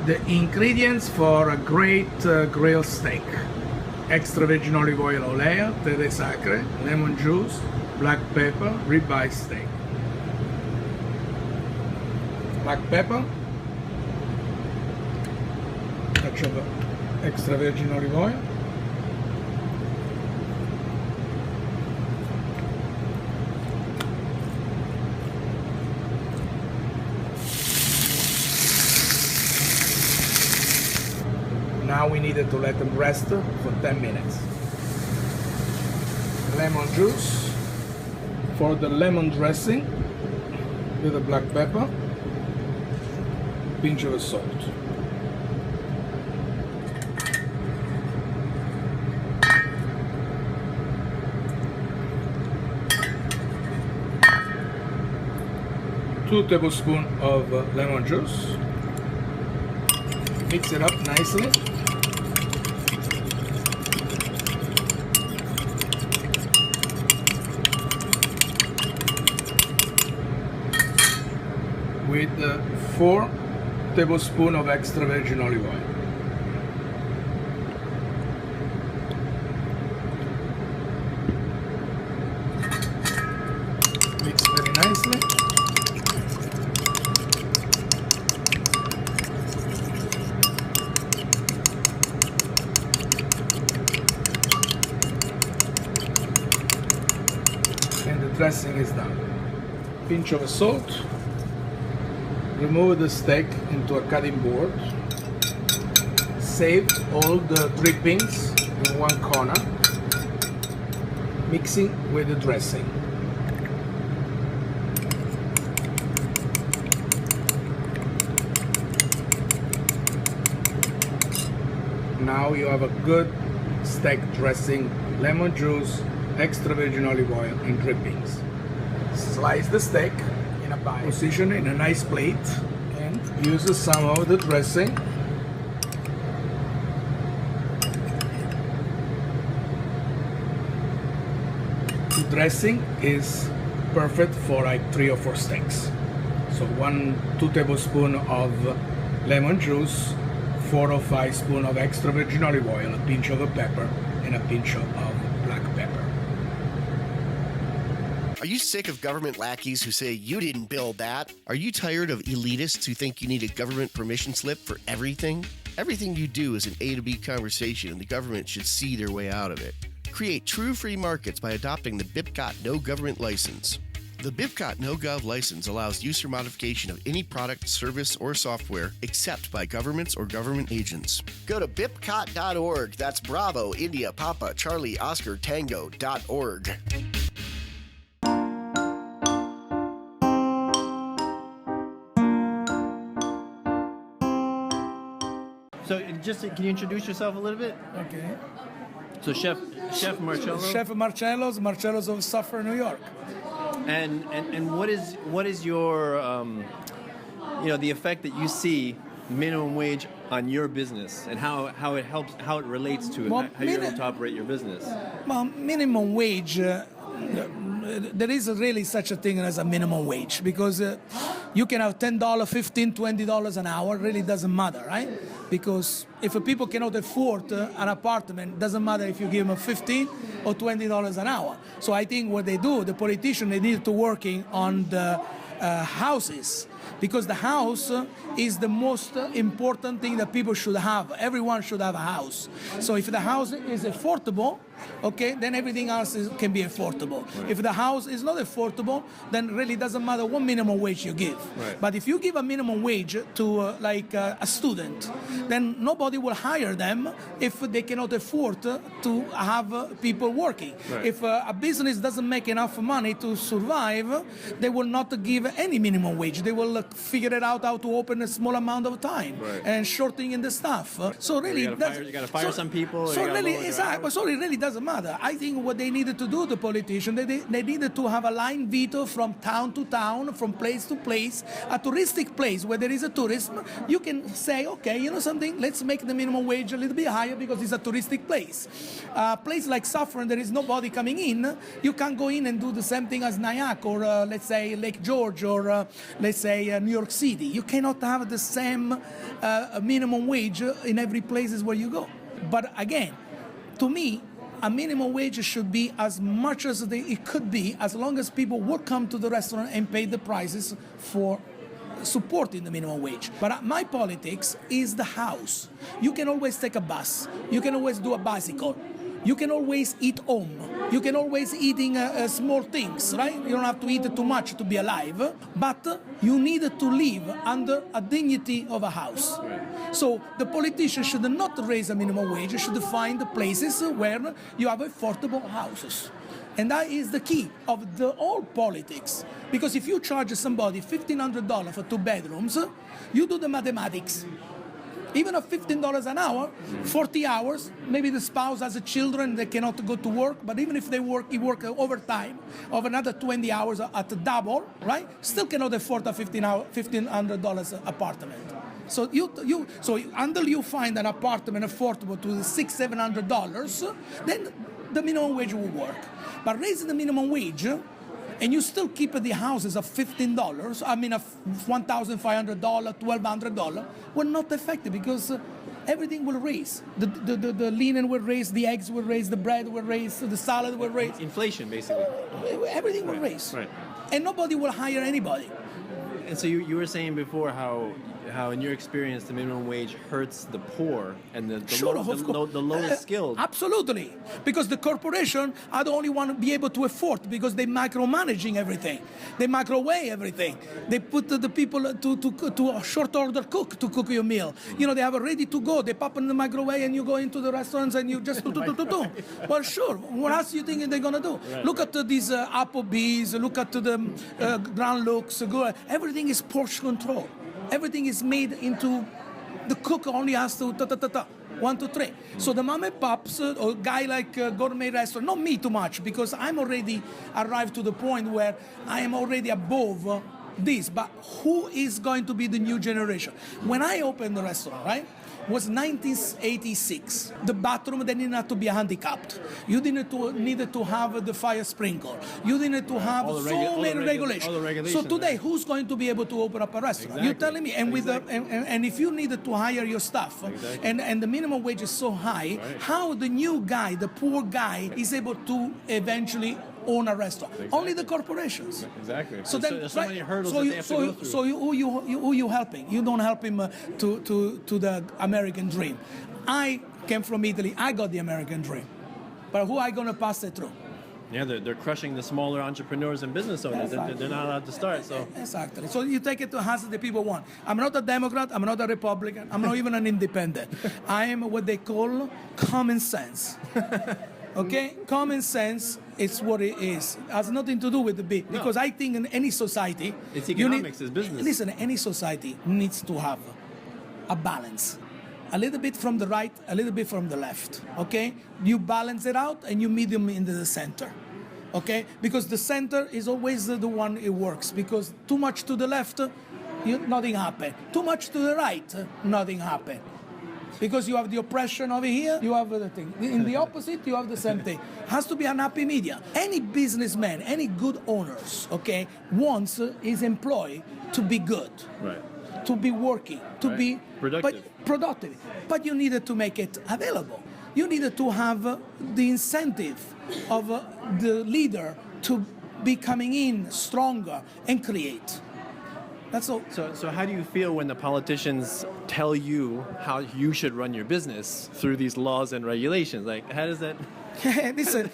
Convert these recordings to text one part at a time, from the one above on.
The ingredients for a great grilled steak: extra virgin olive oil olea, tere sacre, lemon juice, black pepper, ribeye steak. Black pepper, touch of extra virgin olive oil, now we needed to let them rest for 10 minutes. Lemon juice for the lemon dressing with the black pepper, pinch of salt. Two tablespoons of lemon juice. Mix it up nicely. With 4 tablespoons of extra virgin olive oil. Mix very nicely. And the dressing is done. Pinch of salt. Remove the steak into a cutting board. Save all the drippings in one corner, mixing with the dressing. Now you have a good steak dressing, lemon juice, extra virgin olive oil, and drippings. Slice the steak. Position in a nice plate and use some of the dressing. The dressing is perfect for like 3 or 4 steaks. So 2 tablespoons of lemon juice, 4 or 5 spoons of extra virgin olive oil, a pinch of pepper, and a pinch of black pepper. Are you sick of government lackeys who say you didn't build that? Are you tired of elitists who think you need a government permission slip for everything? Everything you do is an A to B conversation, and the government should see their way out of it. Create true free markets by adopting the BIPCOT No Government License. The BIPCOT No Gov license allows use or modification of any product, service, or software except by governments or government agents. Go to bipcot.org. That's Bravo, India, Papa, Charlie, Oscar, Tango.org. So, can you introduce yourself a little bit? Okay. So, Chef Marcello. Chef Marcello's of Suffolk, New York. And what is your the effect that you see minimum wage on your business and how it helps, how it relates to it, how you're able to operate your business? Well, minimum wage. There is really such a thing as a minimum wage because you can have $10, $15, $20 an hour. Really doesn't matter, right? Because if people cannot afford an apartment, doesn't matter if you give them $15 or $20 an hour. So I think what they do, the politicians, they need to working on the houses, because the house is the most important thing that people should have. Everyone should have a house. So if the house is affordable, okay, then everything else can be affordable. Right. If the house is not affordable, then really doesn't matter what minimum wage you give. Right. But if you give a minimum wage to a student, then nobody will hire them if they cannot afford to have people working. Right. If a business doesn't make enough money to survive, they will not give any minimum wage. They will figure it out how to open a small amount of time, right, and shorting in the staff. So really, you got to fire some people. So really, exactly. So it really doesn't matter. I think what they needed to do, the politicians, they needed to have a line veto from town to town, from place to place, a touristic place where there is a tourism. You can say, okay, you know something, let's make the minimum wage a little bit higher because it's a touristic place. A place like Saffron, there is nobody coming in. You can't go in and do the same thing as Nyack or let's say Lake George or let's say say New York City. You cannot have the same minimum wage in every places where you go. But again, to me, a minimum wage should be as much as it could be, as long as people will come to the restaurant and pay the prices for supporting the minimum wage. But my politics is the house. You can always take a bus. You can always do a bicycle. You can always eat home. You can always eating small things, right? You don't have to eat too much to be alive, but you need to live under a dignity of a house. So the politicians should not raise a minimum wage, should find places where you have affordable houses. And that is the key of the whole politics. Because if you charge somebody $1,500 for 2 bedrooms, you do the mathematics. Even at $15 an hour, 40 hours, maybe the spouse has children, they cannot go to work, but even if they work, you work overtime of another 20 hours at double, right? Still cannot afford a $1,500 apartment. So until you find an apartment affordable to $600, $700, then the minimum wage will work. But raising the minimum wage, and you still keep the houses of $15, I mean of $1,500, $1,200, will not effective because everything will raise. The linen will raise, the eggs will raise, the bread will raise, the salad will raise. Inflation, basically. Everything will raise. Right. And nobody will hire anybody. And so you were saying before how in your experience the minimum wage hurts the poor and the lowest skilled. Absolutely, because the corporation are the only one to be able to afford because they micromanaging everything, they microwave everything, they put the people to a short order cook to cook your meal. You know, they have it ready to go. They pop in the microwave and you go into the restaurants and you just do. Well, sure. What else do you think they're gonna do? Right. Look at these Applebee's. Look at the Grand Lux. Everything is portion control. Everything is made into, the cook only has to 1, 2, 3. So the mom and pops or guy like gourmet restaurant, not me too much because I'm already arrived to the point where I am already above this. But who is going to be the new generation? When I opened the restaurant, right, was 1986. The bathroom, they didn't to be handicapped. You didn't needed to have the fire sprinkler. You didn't to have so many regulations. So today, who's going to be able to open up a restaurant? Exactly. You're telling me, and with and if you needed to hire your staff, and the minimum wage is so high, how the new guy, the poor guy, is able to eventually own a restaurant? Only the corporations. Exactly. So then, there's so many hurdles that they have to go through. So who you helping? You don't help him to the American dream. I came from Italy. I got the American dream, but who are I going to pass it through? Yeah, they're crushing the smaller entrepreneurs and business owners. Exactly. They're not allowed to start. So exactly. So you take it to as the people want. I'm not a Democrat. I'm not a Republican. I'm not even an independent. I am what they call common sense. Okay, common sense is what it is. It has nothing to do with the big. Because I think in any society, it's economics, it's business. Listen, any society needs to have a balance. A little bit from the right, a little bit from the left. Okay, you balance it out and you meet them into the center. Okay, because the center is always the one it works. Because too much to the left, nothing happen. Too much to the right, nothing happen. Because you have the oppression over here, you have the thing. In the opposite, you have the same thing. Has to be an happy medium. Any businessman, any good owners, okay, wants his employee to be good, right, to be working, to be productive. But you needed to make it available. You needed to have the incentive of the leader to be coming in stronger and create. That's all. So how do you feel when the politicians tell you how you should run your business through these laws and regulations? Like, how does that... Listen.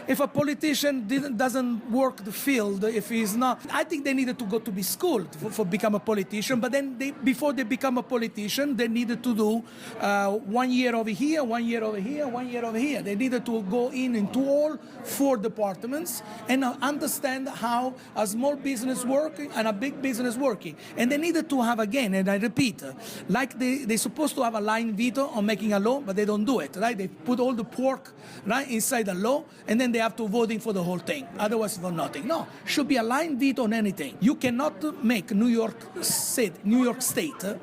If a politician doesn't work the field, if he's not, I think they needed to go to be schooled for become a politician. But then before they become a politician, they needed to do 1 year over here, 1 year over here, 1 year over here. They needed to go into all 4 departments and understand how a small business working and a big business working. And they needed to have, again, and I repeat, like they're supposed to have a line veto on making a law, but they don't do it, right? They put all the pork right inside the law, and then they have to voting for the whole thing. Otherwise, for nothing. No, should be a line veto on anything. You cannot make New York State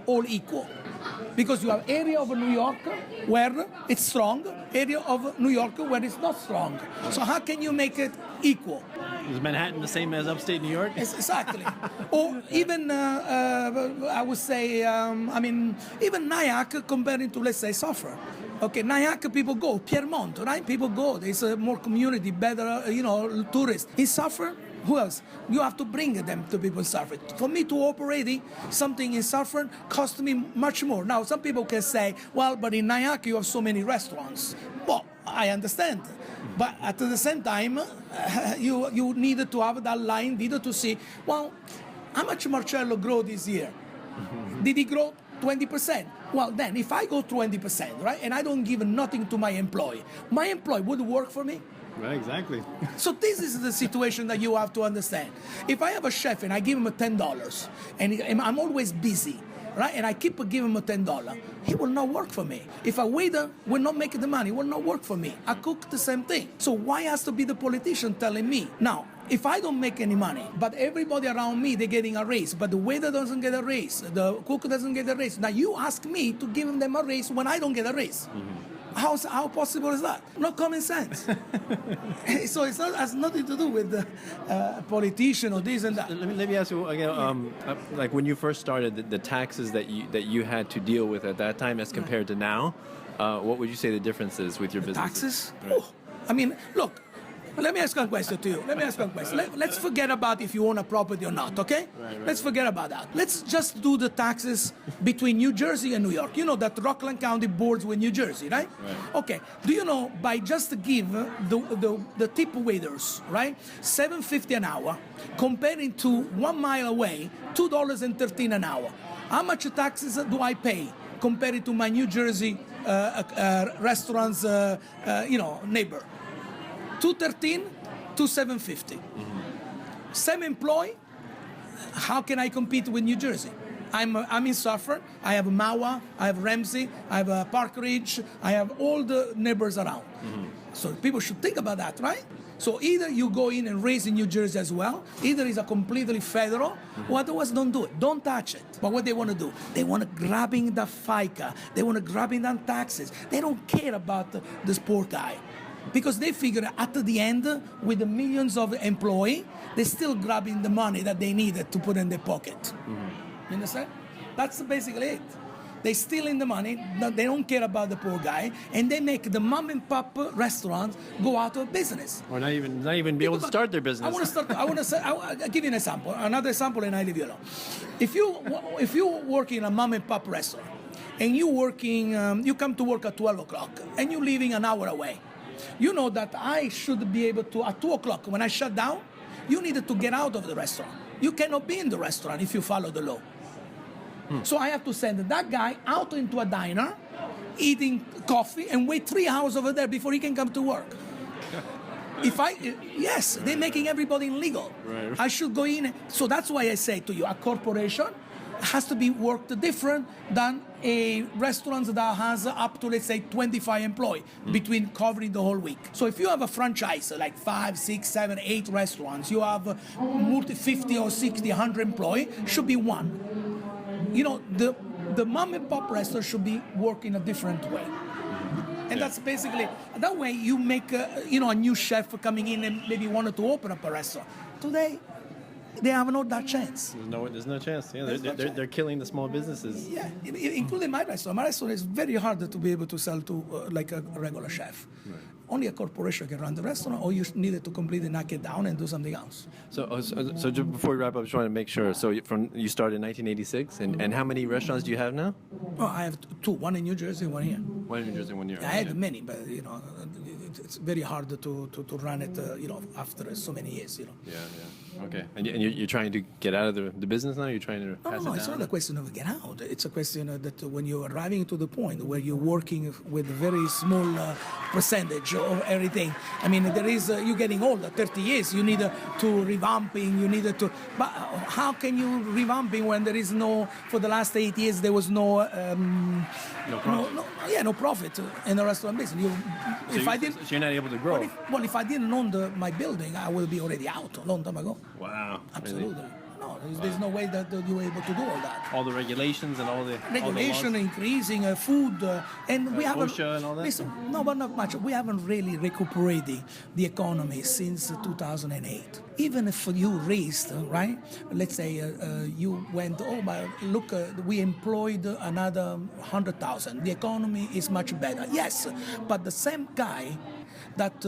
all equal, because you have area of New York where it's strong, area of New York where it's not strong. So how can you make it equal? Is Manhattan the same as upstate New York? Exactly. Or even, I would say, even Nyack comparing to, let's say, Suffolk. Okay, Nyack people go, Piermont, right? People go. There's more community, better, tourists. In Suffolk, who else? You have to bring them to people in Suffolk. For me to operate something in Suffolk cost me much more. Now, some people can say, well, but in Nyack you have so many restaurants. Well, I understand. But at the same time, you needed to have that line, needed to see, well, how much Marcello grow this year? Did he grow 20%? Well, then, if I go 20%, right, and I don't give nothing to my employee would work for me? Right, exactly. So this is the situation that you have to understand. If I have a chef and I give him $10, and I'm always busy, right, and I keep giving him $10, he will not work for me. If a waiter will not make the money, it will not work for me. A cook, the same thing. So why has to be the politician telling me? Now, if I don't make any money, but everybody around me, they're getting a raise, but the waiter doesn't get a raise, the cook doesn't get a raise. Now you ask me to give them a raise when I don't get a raise. Mm-hmm. How possible is that? No common sense. So it has nothing to do with the politician or this and that. Let me ask you again. Like when you first started, the taxes that you had to deal with at that time, as compared to now, what would you say the difference is with your business? Taxes? Right. Oh, I mean, look. Let me ask one question to you. Let's forget about if you own a property or not, okay? Right. Let's forget about that. Let's just do the taxes between New Jersey and New York. You know that Rockland County boards with New Jersey, right? Okay. Do you know by just give the tip waiters, right, $7.50 an hour, comparing to 1 mile away, $2.13 an hour? How much taxes do I pay compared to my New Jersey restaurants, neighbor? $2.13 to $7.50. Mm-hmm. Same employee, how can I compete with New Jersey? I'm in Suffolk, I have Mawa, I have Ramsey, I have Park Ridge, I have all the neighbors around. Mm-hmm. So people should think about that, right? So either you go in and raise in New Jersey as well, either it's a completely federal, or otherwise don't do it. Don't touch it. But what they want to do, they want to grabbing the FICA, they want to grabbing the taxes. They don't care about this poor guy. Because they figure at the end, with the millions of employees, they're still grabbing the money that they needed to put in their pocket. Mm-hmm. You understand? That's basically it. They steal in the money, they don't care about the poor guy, and they make the mom and pop restaurants go out of business. Or not even be able to start their business. I'll give you an example. Another example, and I leave you alone. If you work in a mom and pop restaurant, and you come to work at 12 o'clock, and you're leaving an hour away, you know that I should be able to, at 2 o'clock, when I shut down, you needed to get out of the restaurant. You cannot be in the restaurant if you follow the law. So I have to send that guy out into a diner, eating coffee, and wait 3 hours over there before he can come to work. Yes, they're making everybody illegal. Right. I should go in. So that's why I say to you, a corporation has to be worked different than a restaurant that has up to, let's say, 25 employees between covering the whole week. So if you have a franchise, like 5, 6, 7, 8 restaurants, you have 50 or 60, 100 employees, should be one. The mom and pop restaurant should be working a different way. And that's basically, that way you make, a new chef coming in and maybe wanted to open up a restaurant. Today, they have no that chance. There's no chance. Yeah, they're killing the small businesses. Yeah, including my restaurant. My restaurant is very hard to be able to sell to like a regular chef. Right. Only a corporation can run the restaurant, or you needed to completely knock it down and do something else. So just before we wrap up, I just want to make sure. So you started in 1986, and how many restaurants do you have now? Oh, I have 2. One in New Jersey, one here. One in New Jersey, 1 year. I had many, but it's very hard to run it. After so many years. Yeah. Okay. And you're trying to get out of the business now? You're trying to pass it down? No, it's not a question of get out. It's a question that when you're arriving to the point where you're working with a very small percentage of everything. I mean, there is, you're getting older, 30 years, you need to revamping, but how can you revamping when there is for the last 8 years, there was no profit in the restaurant business. So you're not able to grow? If I didn't own my building, I would be already out a long time ago. Wow. Absolutely. Really? No, There's no way that you're able to do all that. All the regulations and all the Regulation all the laws. increasing food and we haven't OSHA and all that? listen, no, but not much. We haven't really recuperated the economy since 2008. Even if you raised, right, let's say you went, oh, but look, we employed another 100,000, the economy is much better. Yes, but the same guy that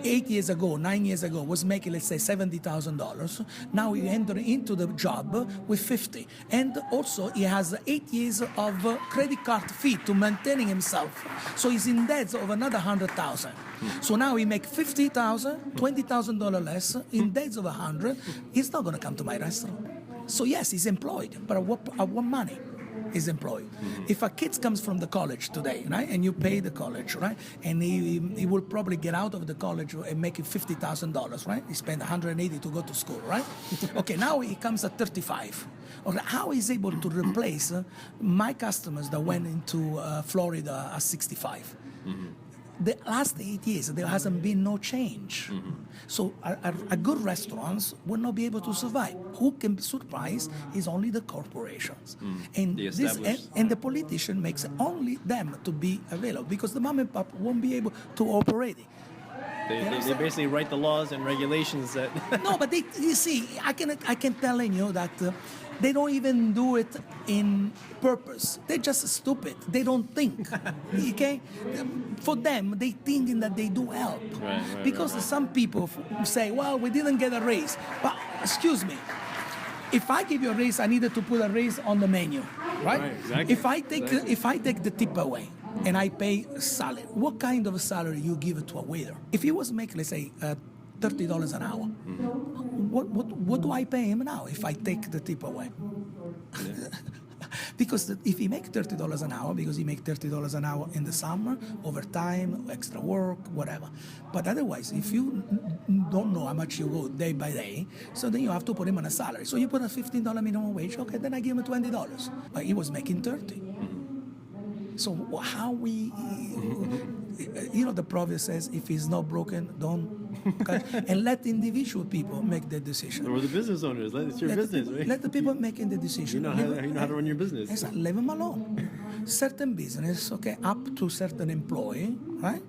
8 years ago, 9 years ago was making, let's say, $70,000. Now he entered into the job with 50. And also he has 8 years of credit card fee to maintaining himself. So he's in debt of another 100,000. So now he make 50,000, $20,000 less, in debts of 100. He's not going to come to my restaurant. So yes, he's employed, but at what money? Is employed. If a kid comes from the college today, right, and you pay the college, right, and he will probably get out of the college and make it $50,000, right? He spent 180 to go to school, right? Okay, now he comes at 35. Okay, how is he able to replace my customers that went into Florida at 65? The last 8 years, there hasn't been no change. So a good restaurants will not be able to survive. Who can surprise is only the corporations. And The this established. and the politician makes only them to be available because the mom and pop won't be able to operate it. They basically write the laws and regulations that. No, but you see, I can tell you that they don't even do it in purpose. They're just stupid. They don't think. Okay? For them, they thinking that they do help. Right, because some people say, well, we didn't get a raise. But excuse me, if I give you a raise, I needed to put a raise on the menu, right? Exactly. If I take the tip away and I pay salary, what kind of salary you give it to a waiter? If he was making, let's say, $30 an hour, what do I pay him now if I take the tip away? Because if he makes $30 an hour, because he makes $30 an hour in the summer, overtime, extra work, whatever. But otherwise, if you don't know how much you go day by day, so then you have to put him on a salary. So you put a $15 minimum wage, okay, then I give him $20. But he was making 30. So how we, the proverb says, if it's not broken, don't cut. And let individual people make the decision. Or the business owners. It's your business, right? Let the people making the decision. You know how to run your business. Exactly. Leave them alone. Certain business, okay, up to certain employee, right,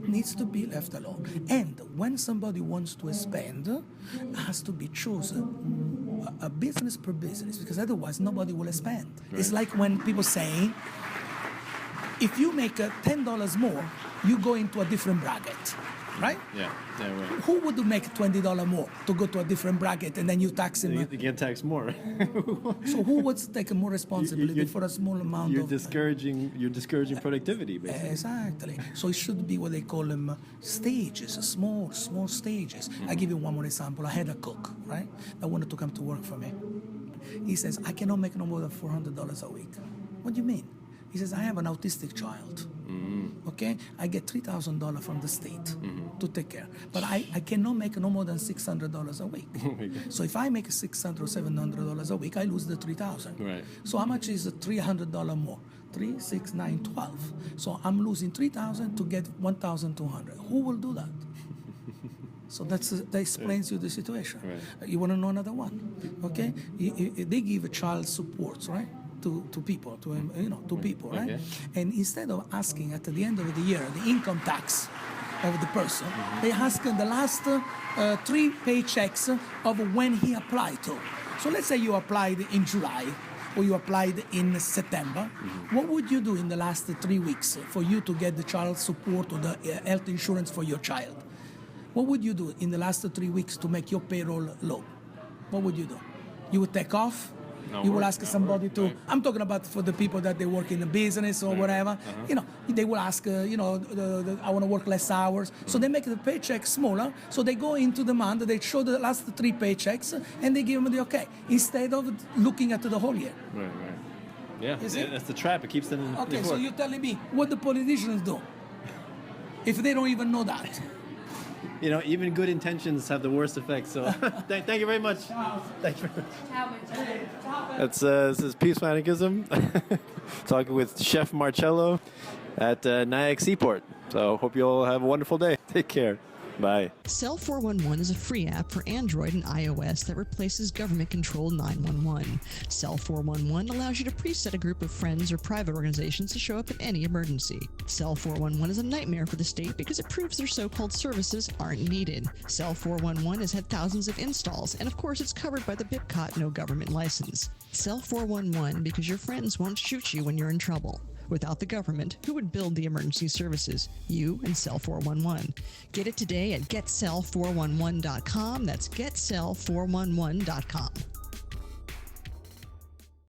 needs to be left alone. And when somebody wants to expand, it has to be chosen a business per business, because otherwise nobody will expand. Right. It's like when people say, if you make $10 more, you go into a different bracket, right? Yeah, right. Who would make $20 more to go to a different bracket and then you tax him? You get taxed more. So who would take more responsibility for a small amount You're discouraging productivity, basically. Exactly. So it should be what they call them stages, small stages. I give you one more example. I had a cook, right, that wanted to come to work for me. He says, I cannot make no more than $400 a week. What do you mean? He says, I have an autistic child, okay? I get $3,000 from the state to take care. But I cannot make no more than $600 a week. So if I make $600 or $700 a week, I lose the $3,000. Right. So how much is $300 more? 3, 6, 9, 12. So I'm losing $3,000 to get $1,200. Who will do that? So that explains you the situation. Right. You want to know another one? Okay? They give a child support, right? To people, to people, right? Okay. And instead of asking at the end of the year the income tax of the person, they ask the last 3 paychecks of when he applied to. So let's say you applied in July or you applied in September. What would you do in the last 3 weeks for you to get the child support or the health insurance for your child? What would you do in the last 3 weeks to make your payroll low? What would you do? You would take off? You will ask somebody to, right. I'm talking about for the people that they work in the business or whatever, they will ask, I want to work less hours. So they make the paycheck smaller. So they go into the month, they show the last 3 paychecks and they give them the okay, instead of looking at the whole year. Right. Yeah, that's the trap. It keeps them in Okay, the so you're telling me what the politicians do if they don't even know that? Even good intentions have the worst effects. So thank you very much. Thank you very much. This is Peaceful Anarchism, talking with Chef Marcello at Nyack Seaport. So hope you all have a wonderful day. Take care. Bye. Cell 411 is a free app for Android and iOS that replaces government-controlled 911. Cell 411 allows you to preset a group of friends or private organizations to show up in any emergency. Cell 411 is a nightmare for the state because it proves their so-called services aren't needed. Cell 411 has had thousands of installs, and of course it's covered by the BIPCOT no government license. Cell 411 because your friends won't shoot you when you're in trouble. Without the government, who would build the emergency services? You and Cell 411. Get it today at getcell411.com. That's getcell411.com.